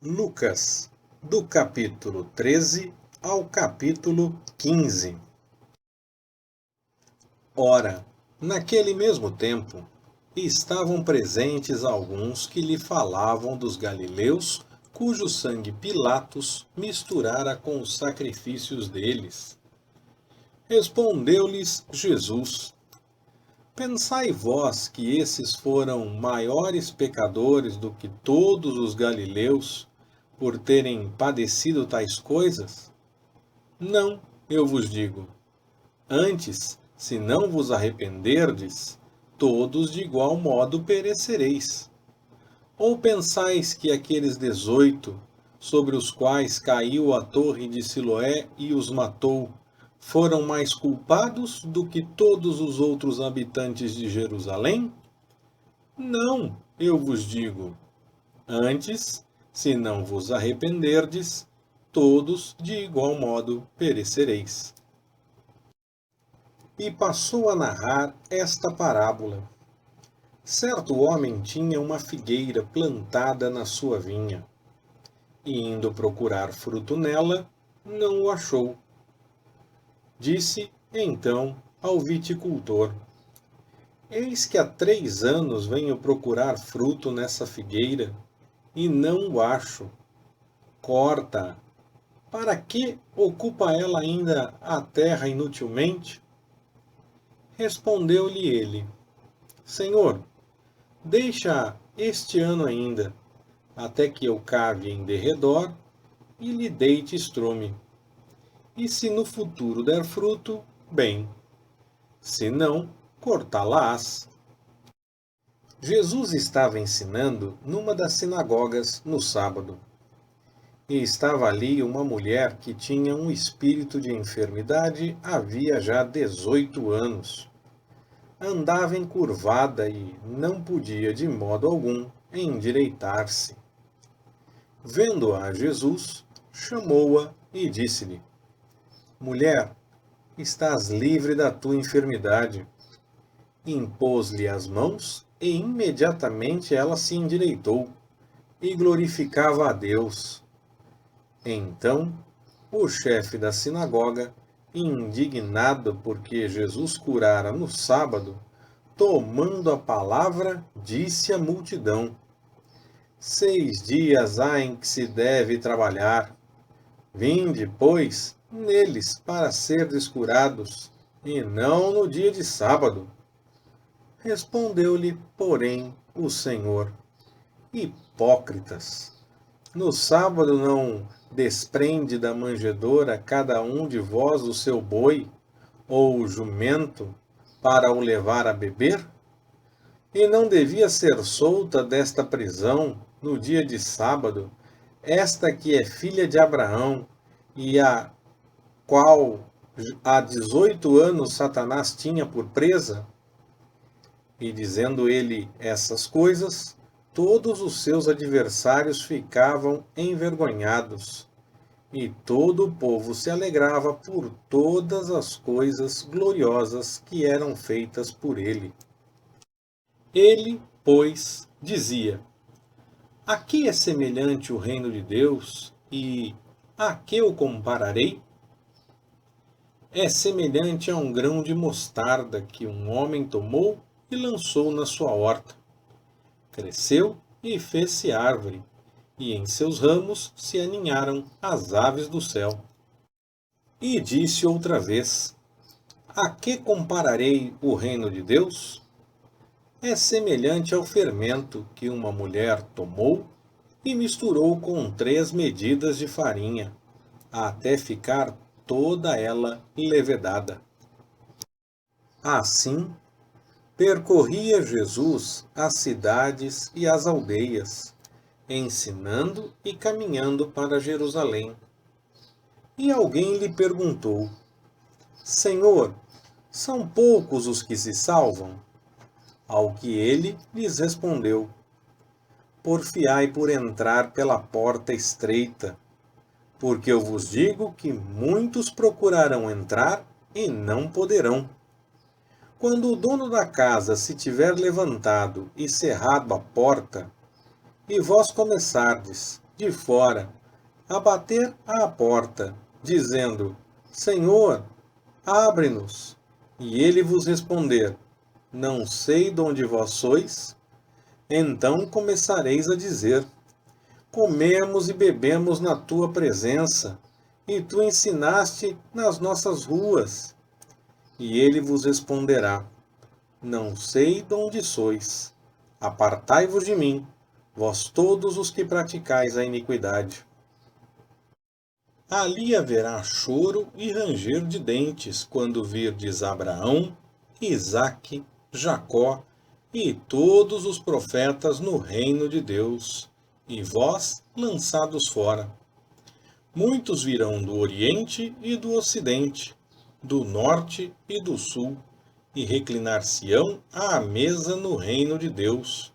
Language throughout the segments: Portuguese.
Lucas, do capítulo 13 ao capítulo 15. Ora, naquele mesmo tempo, estavam presentes alguns que lhe falavam dos galileus, cujo sangue Pilatos misturara com os sacrifícios deles. Respondeu-lhes Jesus: Pensai vós que esses foram maiores pecadores do que todos os galileus, por terem padecido tais coisas? Não, eu vos digo. Antes, se não vos arrependerdes, todos de igual modo perecereis. Ou pensais que aqueles 18, sobre os quais caiu a torre de Siloé e os matou, foram mais culpados do que todos os outros habitantes de Jerusalém? Não, eu vos digo. Antes, se não vos arrependerdes, todos de igual modo perecereis. E passou a narrar esta parábola. Certo homem tinha uma figueira plantada na sua vinha, e indo procurar fruto nela, não o achou. Disse, então, ao viticultor: Eis que há 3 anos venho procurar fruto nessa figueira, e não o acho. Corta-a. Para que ocupa ela ainda a terra inutilmente? Respondeu-lhe ele: Senhor, deixa este ano ainda, até que eu cave em derredor e lhe deite estrume. E se no futuro der fruto, bem. Se não, cortá-la-ás. Jesus estava ensinando numa das sinagogas no sábado. E estava ali uma mulher que tinha um espírito de enfermidade havia já 18 anos. Andava encurvada e não podia de modo algum endireitar-se. Vendo-a Jesus, chamou-a e disse-lhe: Mulher, estás livre da tua enfermidade. Impôs-lhe as mãos e imediatamente ela se endireitou e glorificava a Deus. Então, o chefe da sinagoga, indignado porque Jesus curara no sábado, tomando a palavra, disse à multidão: 6 dias há em que se deve trabalhar. Vinde, pois, neles para serdes curados, e não no dia de sábado. Respondeu-lhe, porém, o Senhor: Hipócritas! No sábado não desprende da manjedoura cada um de vós o seu boi, ou o jumento, para o levar a beber? E não devia ser solta desta prisão, no dia de sábado, esta que é filha de Abraão, e a qual há 18 anos Satanás tinha por presa? E dizendo ele essas coisas, todos os seus adversários ficavam envergonhados, e todo o povo se alegrava por todas as coisas gloriosas que eram feitas por ele. Ele, pois, dizia: A que é semelhante o reino de Deus, e a que o compararei? É semelhante a um grão de mostarda que um homem tomou e lançou na sua horta. Cresceu e fez-se árvore, e em seus ramos se aninharam as aves do céu. E disse outra vez: A que compararei o reino de Deus? É semelhante ao fermento que uma mulher tomou e misturou com 3 medidas de farinha, até ficar toda ela levedada. Assim, percorria Jesus as cidades e as aldeias, ensinando e caminhando para Jerusalém. E alguém lhe perguntou: Senhor, são poucos os que se salvam? Ao que ele lhes respondeu: Porfiai por entrar pela porta estreita, porque eu vos digo que muitos procurarão entrar e não poderão. Quando o dono da casa se tiver levantado e cerrado a porta, e vós começardes, de fora, a bater à porta, dizendo: Senhor, abre-nos. E ele vos responder: Não sei de onde vós sois. Então começareis a dizer: Comemos e bebemos na tua presença, e tu ensinaste nas nossas ruas. E ele vos responderá: Não sei de onde sois. Apartai-vos de mim, vós todos os que praticais a iniquidade. Ali haverá choro e ranger de dentes, quando virdes Abraão, Isaque, Jacó e todos os profetas no reino de Deus, e vós lançados fora. Muitos virão do Oriente e do Ocidente, do Norte e do Sul, e reclinar-se-ão à mesa no reino de Deus.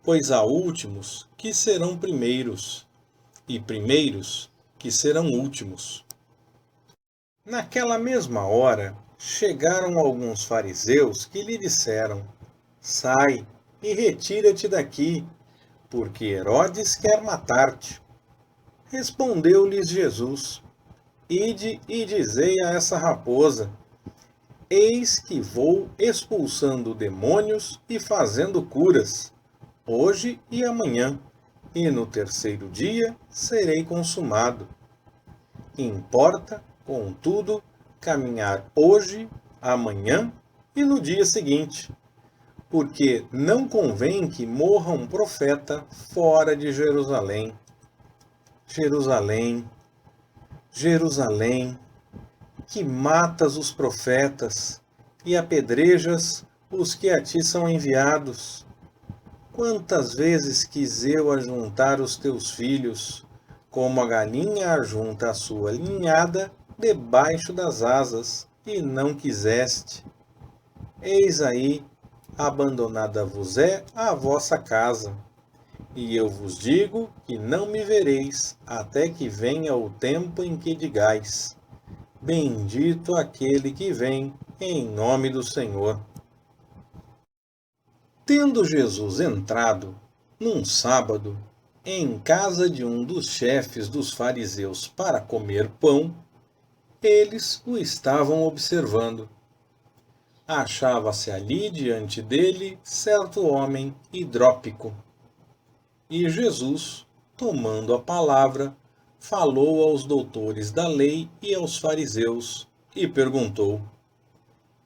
Pois há últimos que serão primeiros, e primeiros que serão últimos. Naquela mesma hora, chegaram alguns fariseus que lhe disseram: Sai e retira-te daqui, porque Herodes quer matar-te. Respondeu-lhes Jesus: Ide e dizei a essa raposa: Eis que vou expulsando demônios e fazendo curas, hoje e amanhã, e no terceiro dia serei consumado. Importa, contudo, caminhar hoje, amanhã e no dia seguinte, porque não convém que morra um profeta fora de Jerusalém. Jerusalém, Jerusalém, que matas os profetas e apedrejas os que a ti são enviados. Quantas vezes quis eu ajuntar os teus filhos, como a galinha ajunta a sua ninhada debaixo das asas, e não quiseste. Eis aí, abandonada vos é a vossa casa. E eu vos digo que não me vereis, até que venha o tempo em que digais: Bendito aquele que vem em nome do Senhor. Tendo Jesus entrado, num sábado, em casa de um dos chefes dos fariseus para comer pão, eles o estavam observando. Achava-se ali diante dele certo homem hidrópico. E Jesus, tomando a palavra, falou aos doutores da lei e aos fariseus, e perguntou: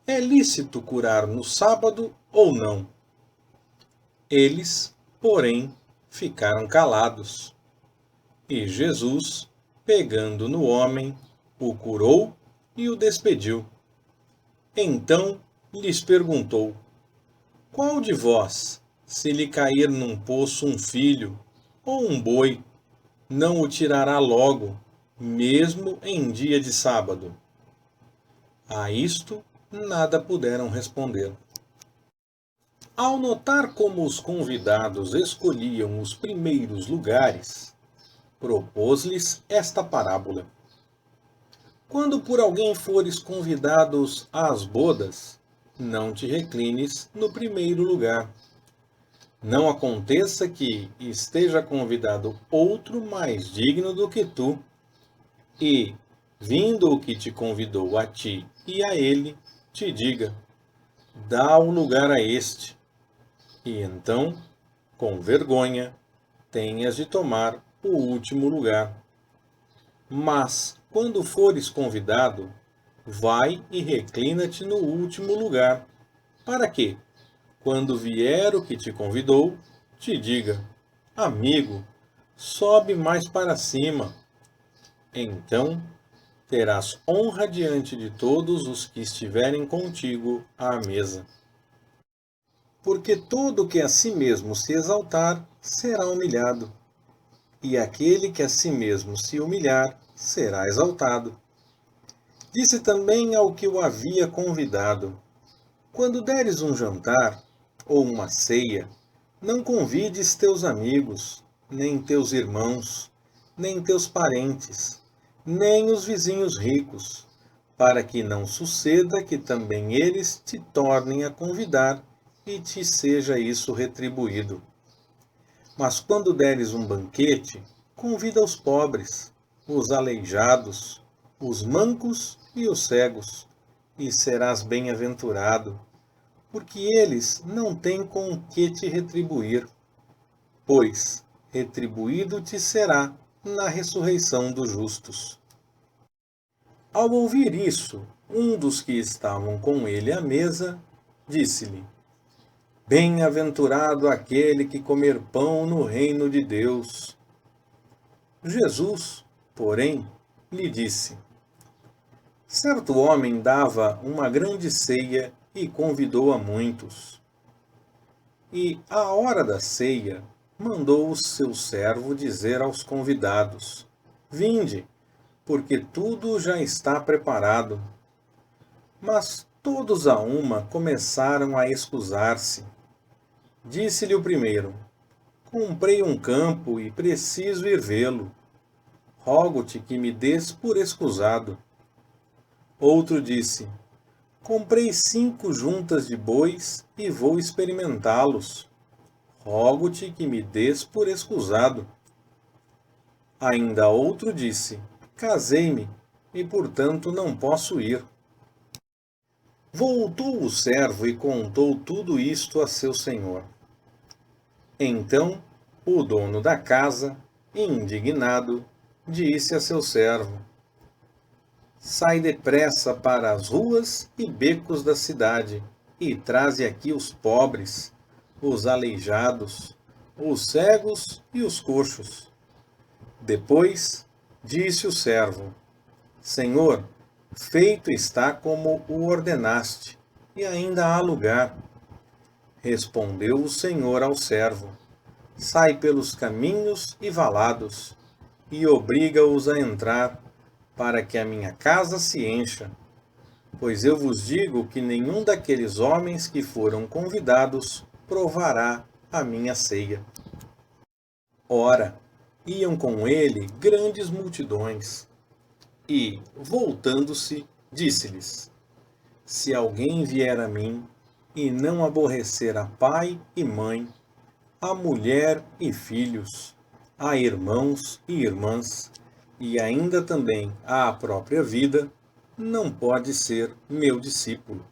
É lícito curar no sábado ou não? Eles, porém, ficaram calados. E Jesus, pegando no homem, o curou e o despediu. Então lhes perguntou: Qual de vós, se lhe cair num poço um filho ou um boi, não o tirará logo, mesmo em dia de sábado? A isto nada puderam responder. Ao notar como os convidados escolhiam os primeiros lugares, propôs-lhes esta parábola: Quando por alguém fores convidados às bodas, não te reclines no primeiro lugar. Não aconteça que esteja convidado outro mais digno do que tu, e, vindo o que te convidou a ti e a ele, te diga: Dá o lugar a este. E então, com vergonha, tenhas de tomar o último lugar. Mas, quando fores convidado, vai e reclina-te no último lugar, para que, quando vier o que te convidou, te diga: Amigo, sobe mais para cima. Então, terás honra diante de todos os que estiverem contigo à mesa. Porque todo que a si mesmo se exaltar será humilhado, e aquele que a si mesmo se humilhar será exaltado. Disse também ao que o havia convidado: Quando deres um jantar ou uma ceia, não convides teus amigos, nem teus irmãos, nem teus parentes, nem os vizinhos ricos, para que não suceda que também eles te tornem a convidar e te seja isso retribuído. Mas quando deres um banquete, convida os pobres, os aleijados, os mancos e os cegos, e serás bem-aventurado, porque eles não têm com o que te retribuir, pois retribuído te será na ressurreição dos justos. Ao ouvir isso, um dos que estavam com ele à mesa disse-lhe: Bem-aventurado aquele que comer pão no reino de Deus. Jesus, porém, lhe disse: Certo homem dava uma grande ceia e convidou a muitos. E, à hora da ceia, mandou o seu servo dizer aos convidados: Vinde, porque tudo já está preparado. Mas todos a uma começaram a escusar-se. Disse-lhe o primeiro: Comprei um campo e preciso ir vê-lo. Rogo-te que me des por escusado. Outro disse: Comprei 5 juntas de bois e vou experimentá-los. Rogo-te que me des por escusado. Ainda outro disse: Casei-me e, portanto, não posso ir. Voltou o servo e contou tudo isto a seu senhor. Então o dono da casa, indignado, disse a seu servo: Sai depressa para as ruas e becos da cidade, e traze aqui os pobres, os aleijados, os cegos e os coxos. Depois disse o servo: Senhor, feito está como o ordenaste, e ainda há lugar. Respondeu o Senhor ao servo: Sai pelos caminhos e valados, e obriga-os a entrar, para que a minha casa se encha. Pois eu vos digo que nenhum daqueles homens que foram convidados provará a minha ceia. Ora, iam com ele grandes multidões. E, voltando-se, disse-lhes: Se alguém vier a mim, e não aborrecer a pai e mãe, a mulher e filhos, a irmãos e irmãs, e ainda também a própria vida, não pode ser meu discípulo.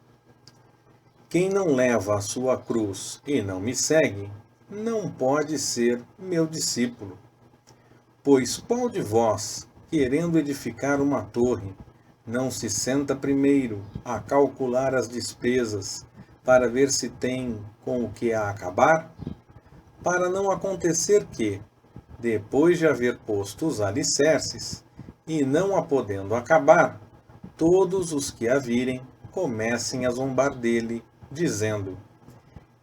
Quem não leva a sua cruz e não me segue, não pode ser meu discípulo. Pois qual de vós, querendo edificar uma torre, não se senta primeiro a calcular as despesas, para ver se tem com o que a acabar? Para não acontecer que, depois de haver posto os alicerces, e não a podendo acabar, todos os que a virem comecem a zombar dele, dizendo: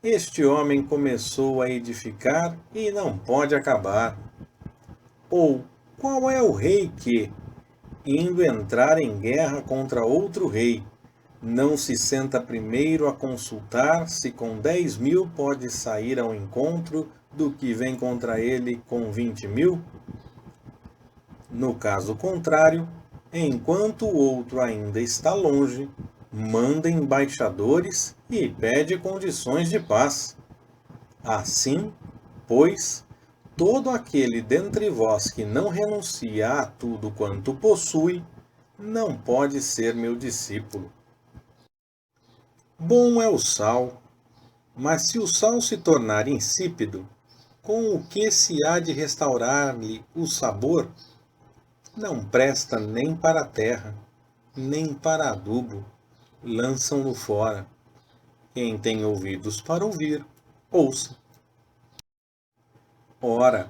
Este homem começou a edificar e não pode acabar. Ou qual é o rei que, indo entrar em guerra contra outro rei, não se senta primeiro a consultar se com 10.000 pode sair ao encontro do que vem contra ele com 20.000? No caso contrário, enquanto o outro ainda está longe, manda embaixadores e pede condições de paz. Assim, pois, todo aquele dentre vós que não renuncia a tudo quanto possui, não pode ser meu discípulo. Bom é o sal, mas se o sal se tornar insípido, com o que se há de restaurar-lhe o sabor? Não presta nem para a terra, nem para adubo, lançam-no fora. Quem tem ouvidos para ouvir, ouça. Ora,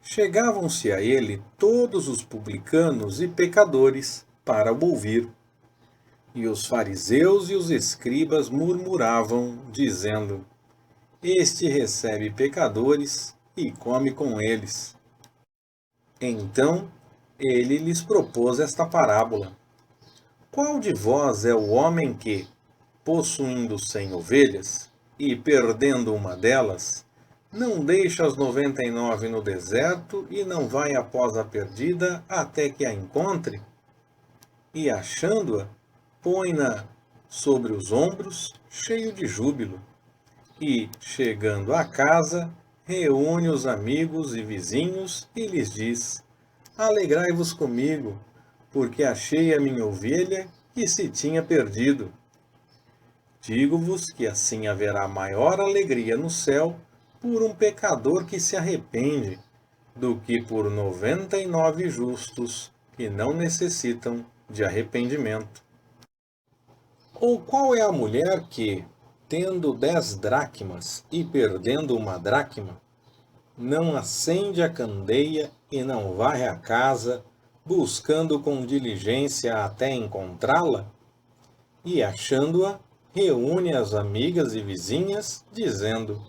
chegavam-se a ele todos os publicanos e pecadores para o ouvir. E os fariseus e os escribas murmuravam, dizendo: Este recebe pecadores e come com eles. Então ele lhes propôs esta parábola: Qual de vós é o homem que, possuindo 100 ovelhas, e perdendo uma delas, não deixa as 99 no deserto e não vai após a perdida até que a encontre? E achando-a, põe-na sobre os ombros, cheio de júbilo, e, chegando à casa, reúne os amigos e vizinhos e lhes diz: Alegrai-vos comigo, porque achei a minha ovelha que se tinha perdido. Digo-vos que assim haverá maior alegria no céu por um pecador que se arrepende, do que por 99 justos que não necessitam de arrependimento. Ou qual é a mulher que, tendo 10 dracmas e perdendo uma dracma, não acende a candeia e não varre a casa, buscando com diligência até encontrá-la? E achando-a, reúne as amigas e vizinhas, dizendo: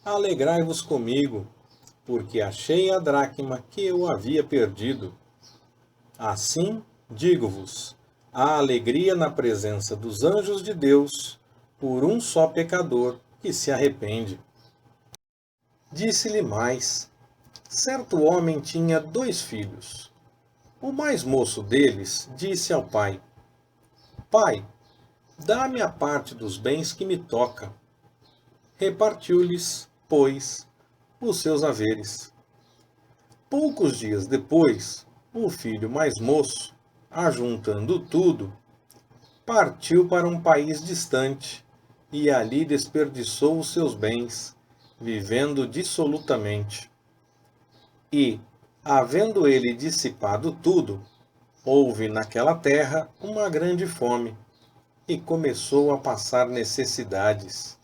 Alegrai-vos comigo, porque achei a dracma que eu havia perdido. Assim, digo-vos, há alegria na presença dos anjos de Deus por um só pecador que se arrepende. Disse-lhe mais: certo homem tinha 2 filhos. O mais moço deles disse ao pai: Pai, dá-me a parte dos bens que me toca. Repartiu-lhes, pois, os seus haveres. Poucos dias depois, o filho mais moço, ajuntando tudo, partiu para um país distante e ali desperdiçou os seus bens, vivendo dissolutamente. E, havendo ele dissipado tudo, houve naquela terra uma grande fome, e começou a passar necessidades.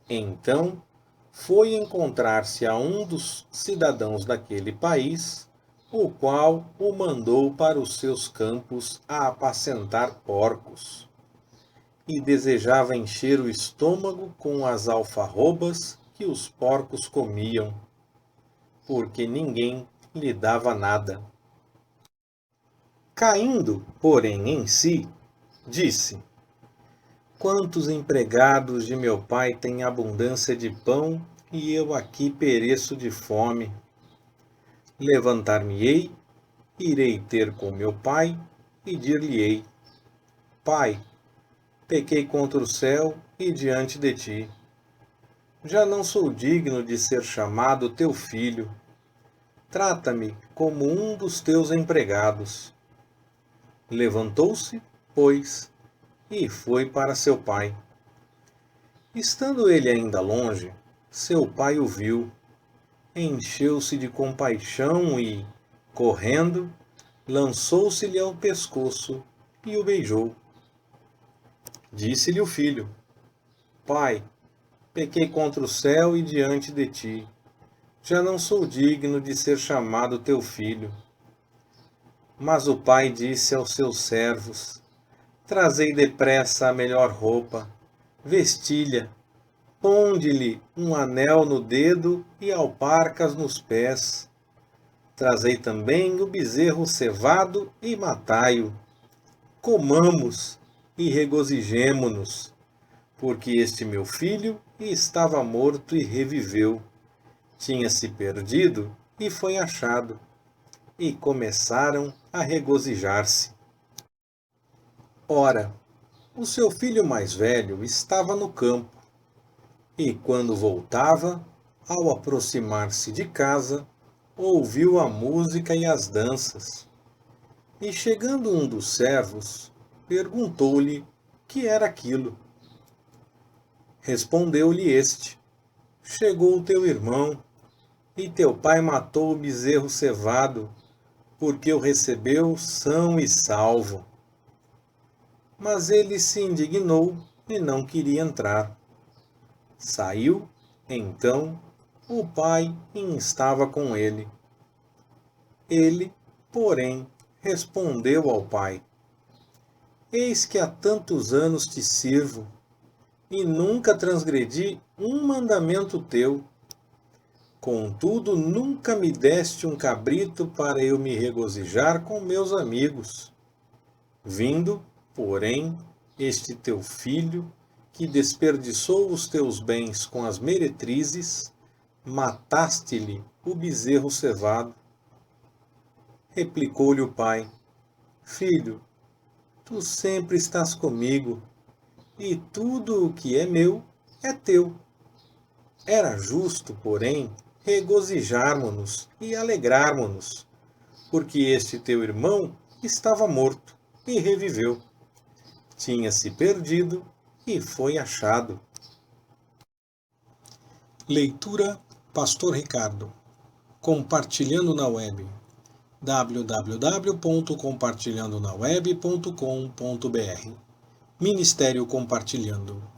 Então, foi encontrar-se a um dos cidadãos daquele país, o qual o mandou para os seus campos a apacentar porcos, e desejava encher o estômago com as alfarrobas que os porcos comiam, porque ninguém lhe dava nada. Caindo, porém, em si, disse: Quantos empregados de meu pai têm abundância de pão e eu aqui pereço de fome? Levantar-me-ei, irei ter com meu pai e dir-lhe-ei: Pai, pequei contra o céu e diante de ti. Já não sou digno de ser chamado teu filho. Trata-me como um dos teus empregados. Levantou-se, pois, e foi para seu pai. Estando ele ainda longe, seu pai o viu, encheu-se de compaixão e, correndo, lançou-se-lhe ao pescoço e o beijou. Disse-lhe o filho: Pai, pequei contra o céu e diante de ti. Já não sou digno de ser chamado teu filho. Mas o pai disse aos seus servos: Trazei depressa a melhor roupa, vestilha, ponde-lhe um anel no dedo e alparcas nos pés. Trazei também o bezerro cevado e matai-o. Comamos e regozijemo-nos, porque este meu filho estava morto e reviveu. Tinha se perdido e foi achado. E começaram a regozijar-se. Ora, o seu filho mais velho estava no campo, e quando voltava, ao aproximar-se de casa, ouviu a música e as danças. E chegando um dos servos, perguntou-lhe que era aquilo. Respondeu-lhe este: Chegou o teu irmão, e teu pai matou o bezerro cevado, porque o recebeu são e salvo. Mas ele se indignou e não queria entrar. Saiu, então, o pai e estava com ele. Ele, porém, respondeu ao pai: Eis que há tantos anos te sirvo, e nunca transgredi um mandamento teu. Contudo, nunca me deste um cabrito para eu me regozijar com meus amigos. Vindo, porém, este teu filho, que desperdiçou os teus bens com as meretrizes, mataste-lhe o bezerro cevado. Replicou-lhe o pai: Filho, tu sempre estás comigo, e tudo o que é meu é teu. Era justo, porém, regozijarmo-nos e alegrarmo-nos, porque este teu irmão estava morto e reviveu. Tinha se perdido e foi achado. Leitura Pastor Ricardo. Compartilhando na web. www.compartilhandonaweb.com.br Ministério Compartilhando.